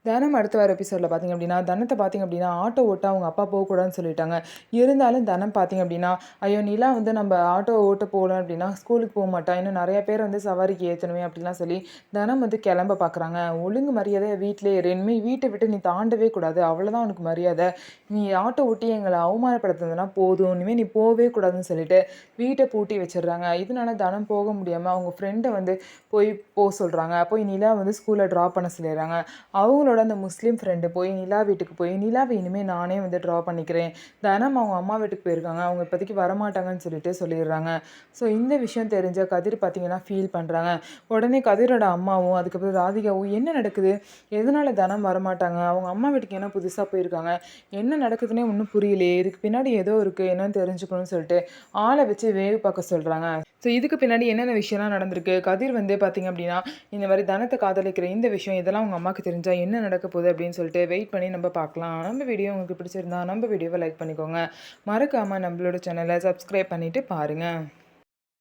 தினம் அடுத்த வர எபிசோடில் பார்த்திங்க அப்படின்னா தனத்தை பார்த்திங்க அப்படின்னா ஆட்டோ ஓட்ட அவங்க அப்பா போகக்கூடாதுன்னு சொல்லிட்டாங்க. இருந்தாலும் தனம் பார்த்திங்க அப்படின்னா ஐயோ நிலா வந்து நம்ம ஆட்டோ ஓட்ட போகலாம் அப்படின்னா ஸ்கூலுக்கு போக மாட்டா, இன்னும் நிறைய பேர் வந்து சவாரிக்கு ஏற்றணுமே அப்படிலாம் சொல்லி தனம் வந்து கிளம்ப பார்க்குறாங்க. ஒழுங்கு மரியாதை வீட்டிலே இரு, இனிமேல் வீட்டை விட்டு நீ தாண்டவே கூடாது, அவ்வளோதான் உனக்கு மரியாதை, நீ ஆட்டோ ஓட்டி எங்களை அவமானப்படுத்துனதுனா போதும், இனிமேல் நீ போகவே கூடாதுன்னு சொல்லிட்டு வீட்டை பூட்டி வச்சிடுறாங்க. இதனால தனம் போக முடியாமல் அவங்க ஃப்ரெண்டை வந்து போக சொல்கிறாங்க. போய் நிலா வந்து ஸ்கூலில் ட்ராப் பண்ண சொல்லிடுறாங்க. அவங்களோட அந்த முஸ்லீம் ஃப்ரெண்டு போய் நிலா வீட்டுக்கு போய் நிலாவை இனிமேல் நானே வந்து ட்ரா பண்ணிக்கிறேன், தனம் அவங்க அம்மா வீட்டுக்கு போயிருக்காங்க, அவங்க இப்போதைக்கு வரமாட்டாங்கன்னு சொல்லிட்டு சொல்லிடுறாங்க. ஸோ இந்த விஷயம் தெரிஞ்ச கதிர் பார்த்திங்கன்னா ஃபீல் பண்ணுறாங்க. உடனே கதிரோட அம்மாவும் அதுக்கப்புறம் ராதிகாவும் என்ன நடக்குது, எதனால தனம் வரமாட்டாங்க, அவங்க அம்மா வீட்டுக்கு என்ன புதுசாக போயிருக்காங்க, என்ன நடக்குதுன்னே ஒன்றும் புரியலையே, இதுக்கு பின்னாடி ஏதோ இருக்குது என்னன்னு தெரிஞ்சுக்கணும்னு சொல்லிட்டு ஆளை வச்சு வேவு பார்க்க சொல்கிறாங்க. ஸோ இதுக்கு பின்னாடி என்னென்ன விஷயம்லாம் நடந்திருக்கு, கதிர் வந்து பார்த்திங்க அப்படின்னா இந்த மாதிரி தனத்தை காதலிக்கிற இந்த விஷயம் இதெல்லாம் அவங்க அம்மாவுக்கு தெரிஞ்சால் என்ன நடக்க போகுது அப்படின்னு சொல்லிட்டு வெயிட் பண்ணி நம்ம பார்க்கலாம். நம்ம வீடியோ உங்களுக்கு பிடிச்சிருந்தா நம்ம வீடியோவை லைக் பண்ணிக்கோங்க. மறக்காமல் நம்மளோட சேனலை சப்ஸ்கிரைப் பண்ணிவிட்டு பாருங்கள்.